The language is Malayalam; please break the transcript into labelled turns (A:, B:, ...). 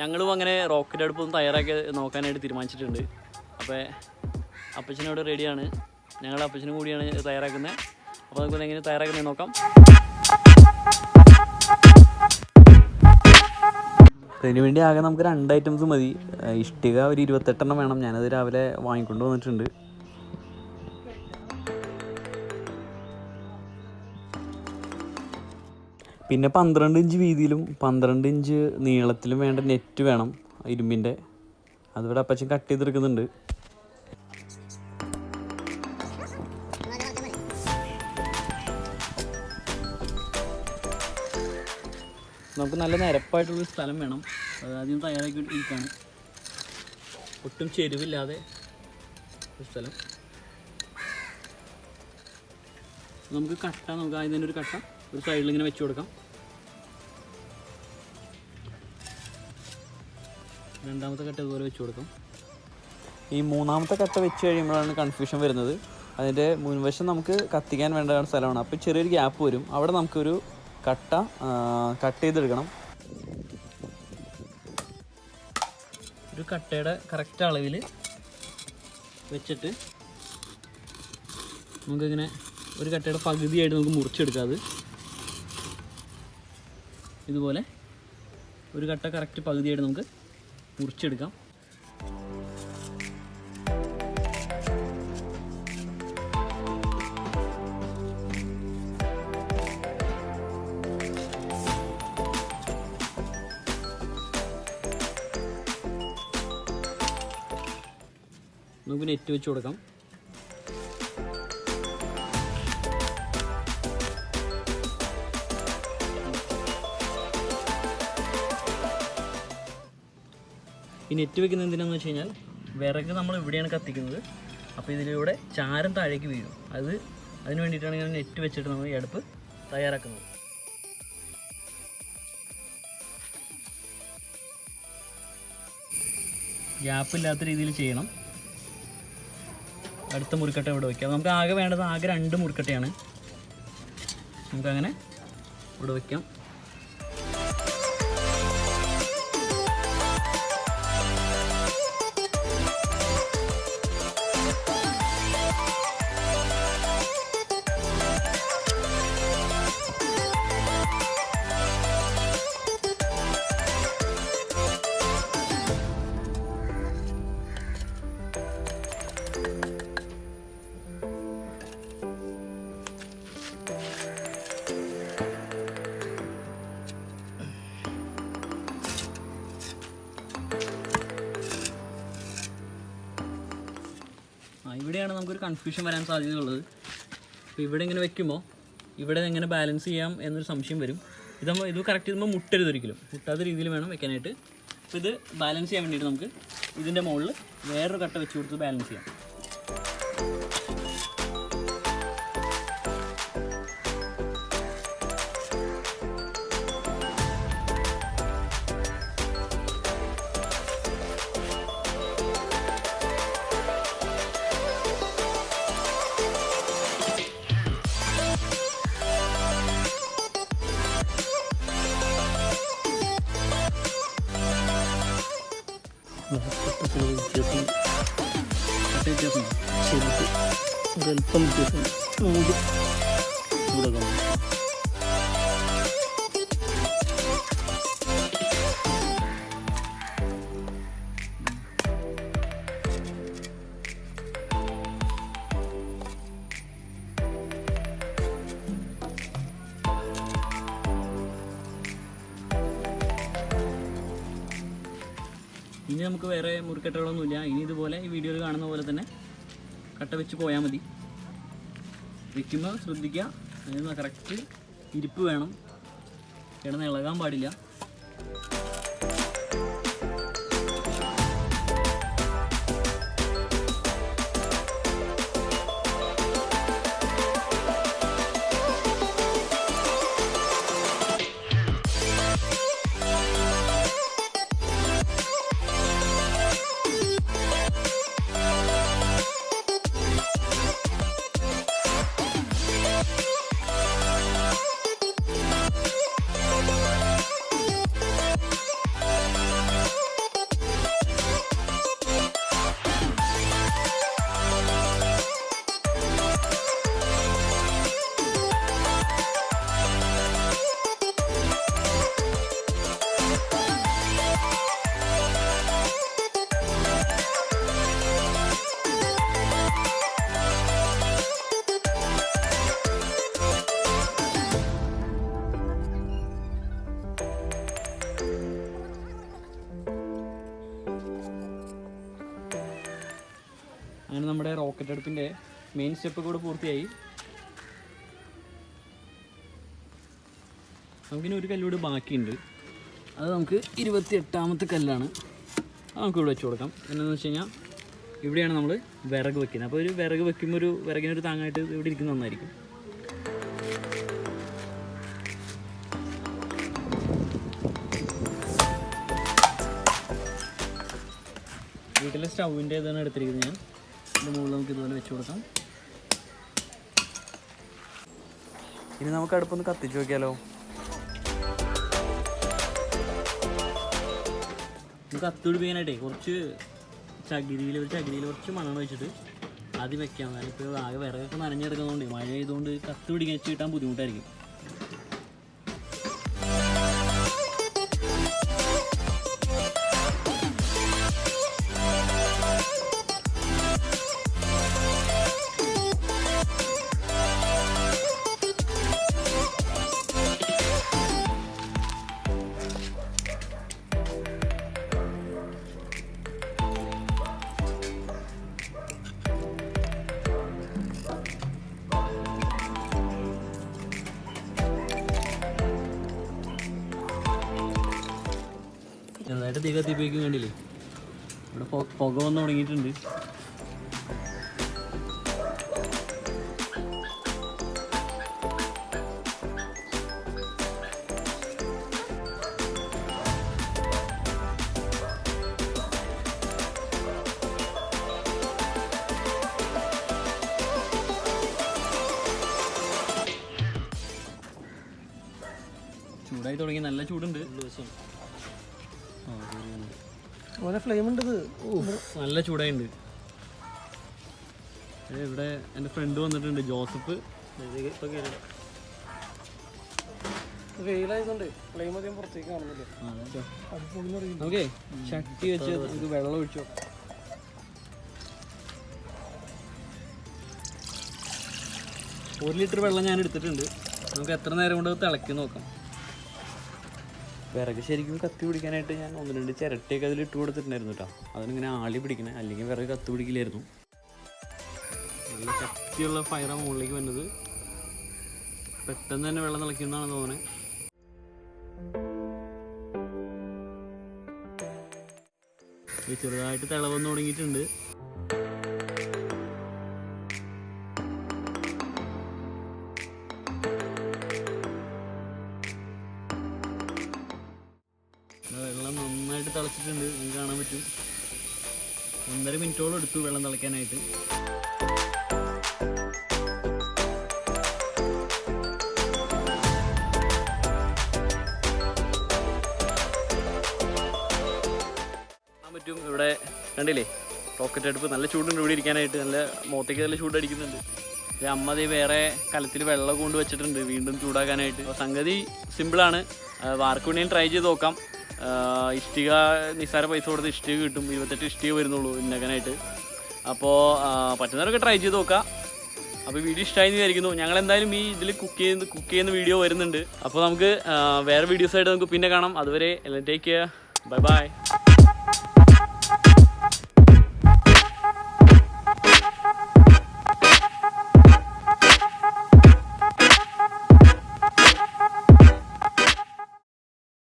A: ഞങ്ങളും അങ്ങനെ റോക്കറ്റ് അടുപ്പൊന്ന് തയ്യാറാക്കി നോക്കാനായിട്ട് തീരുമാനിച്ചിട്ടുണ്ട്. അപ്പോൾ അപ്പച്ചനോട് റെഡിയാണ്, ഞങ്ങൾ അപ്പച്ചനും കൂടിയാണ് തയ്യാറാക്കുന്നത്. അപ്പോൾ നമുക്ക് എങ്ങനെ തയ്യാറാക്കുന്നത് നോക്കാം. അതിന് വേണ്ടി ആകെ നമുക്ക് 2 ഐറ്റംസ് മതി. ഇഷ്ടിക ഒരു 28 വേണം. ഞാനത് രാവിലെ വാങ്ങിക്കൊണ്ട് വന്നിട്ടുണ്ട്. പിന്നെ 12 ഇഞ്ച് വീതിയിലും 12 ഇഞ്ച് നീളത്തിലും വേണ്ട നെറ്റ് വേണം ഇരുമ്പിൻ്റെ. അതിവിടെ അപ്പച്ചൻ കട്ട് ചെയ്തെടുക്കുന്നുണ്ട്. നമുക്ക് നല്ല നിരപ്പായിട്ടുള്ളൊരു സ്ഥലം വേണം. അത് ആദ്യം തയ്യാറാക്കി ഇരിക്കുകയാണ്. ഒട്ടും ചെരുവില്ലാതെ ഒരു സ്ഥലം. നമുക്ക് ആദ്യം തന്നെ ഒരു കട്ട ഒരു സൈഡിൽ ഇങ്ങനെ വെച്ച് കൊടുക്കാം. രണ്ടാമത്തെ കട്ട ഇതുപോലെ വെച്ച് കൊടുക്കാം. ഈ മൂന്നാമത്തെ കട്ട വെച്ച് കഴിയുമ്പോഴാണ് കൺഫ്യൂഷൻ വരുന്നത്. അതിൻ്റെ മുൻവശം നമുക്ക് കത്തിക്കാൻ വേണ്ട സ്ഥലമാണ്. അപ്പോൾ ചെറിയൊരു ഗ്യാപ്പ് വരും. അവിടെ നമുക്കൊരു കട്ട് ചെയ്തെടുക്കണം. ഒരു കട്ടയുടെ കറക്റ്റ് അളവിൽ വെച്ചിട്ട് നമുക്കിങ്ങനെ ഒരു കട്ടയുടെ പകുതിയായിട്ട് നമുക്ക് മുറിച്ചെടുക്കാം. അത് ഇതുപോലെ ഒരു കട്ട കറക്റ്റ് പകുതിയായിട്ട് നമുക്ക് മുറിച്ചെടുക്കാം. നമുക്ക് നെറ്റ് വെച്ച് കൊടുക്കാം. ഈ നെറ്റ് വെക്കുന്നത് എന്തിനാണെന്ന് വെച്ച് കഴിഞ്ഞാൽ വിറക് നമ്മൾ ഇവിടെയാണ് കത്തിക്കുന്നത്. അപ്പോൾ ഇതിലൂടെ ചാരം താഴേക്ക് വീഴും. അതിന് വേണ്ടിയിട്ടാണ് ഇങ്ങനെ നെറ്റ് വെച്ചിട്ട് നമ്മൾ ഈ അടുപ്പ് തയ്യാറാക്കുന്നത്. ഗ്യാപ്പില്ലാത്ത രീതിയിൽ ചെയ്യണം. അടുത്ത മുറിക്കട്ട ഇവിടെ വയ്ക്കാം. നമുക്ക് ആകെ വേണ്ടത് 2 മുറിക്കട്ടയാണ്. നമുക്കങ്ങനെ ഇവിടെ വയ്ക്കാം. ഇവിടെയാണ് നമുക്കൊരു കൺഫ്യൂഷൻ വരാൻ സാധ്യതയുള്ളത്. അപ്പോൾ ഇവിടെ ഇങ്ങനെ വെക്കുമ്പോൾ ഇവിടെ എങ്ങനെ ബാലൻസ് ചെയ്യാം എന്നൊരു സംശയം വരും. ഇത് കറക്റ്റ് ചെയ്യുമ്പോൾ മുട്ടരുത്, ഒരിക്കലും മുട്ടാത്ത രീതിയിൽ വേണം വെക്കാനായിട്ട്. അപ്പോൾ ഇത് ബാലൻസ് ചെയ്യാൻ വേണ്ടിയിട്ട് നമുക്ക് ഇതിൻ്റെ മുകളിൽ വേറൊരു കട്ട വെച്ച് കൊടുത്ത് ബാലൻസ് ചെയ്യാം. ഒരല്പം വ്യത്യാസം നമുക്ക് ഇവിടെ കാണാം. ഇനി നമുക്ക് വേറെ മുറിക്കട്ടകളൊന്നുമില്ല. ഇനി ഇതുപോലെ ഈ വീഡിയോയിൽ കാണുന്ന പോലെ തന്നെ കട്ട വെച്ച് പോയാൽ മതി. വെക്കുമ്പോൾ ശ്രദ്ധിക്കുക, അതിന് കറക്റ്റ് ഇരിപ്പ് വേണം, കിടന്ന് ഇളകാൻ പാടില്ല. റോക്കറ്റ് അടുപ്പിൻ്റെ മെയിൻ സ്റ്റെപ്പ് കൂടെ പൂർത്തിയായി. നമുക്കിനി ഒരു കല്ലൂടെ ബാക്കിയുണ്ട്. അത് നമുക്ക് 28ാമത്തെ കല്ലാണ്. അത് നമുക്ക് ഇവിടെ വെച്ച് കൊടുക്കാം. എന്താണെന്ന് വെച്ച് കഴിഞ്ഞാൽ ഇവിടെയാണ് നമ്മൾ വിറക് വെക്കുന്നത്. അപ്പോൾ ഒരു വിറക് വെക്കുമ്പോൾ ഒരു വിറകിനൊരു താങ്ങായിട്ട് ഇവിടെ ഇരിക്കുന്ന നന്നായിരിക്കും. വീട്ടിലെ സ്റ്റൗവിൻ്റെ ഇതാണ് എടുത്തിരിക്കുന്നത് ഞാൻ. ഇതിൻ്റെ മുകളിൽ നമുക്ക് ഇതുപോലെ വെച്ച് കൊടുക്കാം. ഇനി നമുക്ക് അടുപ്പൊന്ന് കത്തിച്ച് നോക്കിയാലോ. നമുക്ക് കത്തി പിടിപ്പിക്കാനായിട്ടേ കുറച്ച് ചകിരിയിൽ കുറച്ച് മണ്ണെണ്ണ വെച്ചിട്ട് ആദ്യം വെക്കാം. ഞാനിപ്പോൾ ആകെ വിറകൊക്കെ നനഞ്ഞെടുക്കുന്നതുകൊണ്ട് മഴ ചെയ്തുകൊണ്ട് കത്തി പിടിക്കാൻ കിട്ടാൻ ബുദ്ധിമുട്ടായിരിക്കും. ചെറുതായിട്ട് തീ കത്തിപ്പിക്കും കണ്ടില്ലേ. ഇവിടെ പുക വന്ന് തുടങ്ങിയിട്ടുണ്ട്. ചൂടായി തുടങ്ങി, നല്ല ചൂടുണ്ട്. ഫ്ലെയിം ഉണ്ട്, നല്ല ചൂടായിട്ടുണ്ട്. ഇവിടെ എൻ്റെ ഫ്രണ്ട് വന്നിട്ടുണ്ട്, ജോസഫ്. ഓക്കെ, ചട്ടി വെച്ച് നമുക്ക് വെള്ളം ഒഴിച്ചോ. ഒരു ലിറ്റർ വെള്ളം ഞാൻ എടുത്തിട്ടുണ്ട്. നമുക്ക് എത്ര നേരം കൊണ്ട് തിളക്കി നോക്കാം. വിറക് ശരിക്കും കത്തി പിടിക്കാനായിട്ട് ഞാൻ 1-2 ചിരട്ടയൊക്കെ അതിൽ ഇട്ട് കൊടുത്തിട്ടുണ്ടായിരുന്നു കേട്ടോ. അതിനിങ്ങനെ ആളി പിടിക്കണേ, അല്ലെങ്കിൽ വിറക് കത്തി പിടിക്കില്ലായിരുന്നു. നല്ല ശക്തിയുള്ള ഫയറാണ് മുകളിലേക്ക് വരുന്നത്. പെട്ടെന്ന് തന്നെ വെള്ളം തിളയ്ക്കുന്നതാണ് തോന്നുന്നത്. ചെറുതായിട്ട് തിളവന്ന് തുടങ്ങിയിട്ടുണ്ട്. വെള്ളം നന്നായിട്ട് തിളച്ചിട്ടുണ്ട്, നിങ്ങൾക്ക് കാണാൻ പറ്റും. 1.5 മിനിറ്റോളം എടുത്തു വെള്ളം തിളയ്ക്കാനായിട്ട്. കാണാൻ പറ്റും ഇവിടെ കണ്ടില്ലേ, റോക്കറ്റ് അടുപ്പ്. നല്ല ചൂടുണ്ട് ഇവിടെ ഇരിക്കാനായിട്ട്. നല്ല മുഖത്തേക്ക് നല്ല ചൂടടിക്കുന്നുണ്ട്. അമ്മ അതേ വേറെ കലത്തിൽ വെള്ളം കൊണ്ട് വെച്ചിട്ടുണ്ട് വീണ്ടും ചൂടാക്കാനായിട്ട്. അപ്പോൾ സംഗതി സിമ്പിളാണ്. ആർക്ക് വേണമെങ്കിലും ട്രൈ ചെയ്ത് നോക്കാം. ഇഷ്ടിക നിസ്സാര പൈസ കൊടുത്ത് ഇഷ്ടിക കിട്ടും. 28 ഇഷ്ടിക വരുന്നുള്ളൂ ഉണ്ടാക്കാനായിട്ട്. അപ്പോൾ പറ്റുന്നവരൊക്കെ ട്രൈ ചെയ്ത് നോക്കാം. അപ്പോൾ വീഡിയോ ഇഷ്ടമായെന്ന് വിചാരിക്കുന്നു. ഞങ്ങൾ എന്തായാലും ഈ ഇതിൽ കുക്ക് ചെയ്യുന്ന വീഡിയോ വരുന്നുണ്ട്. അപ്പോൾ നമുക്ക് വേറെ വീഡിയോസായിട്ട് നമുക്ക് പിന്നെ കാണാം. അതുവരെ എല്ലാം ടേക്ക് കെയർ. Bye bye.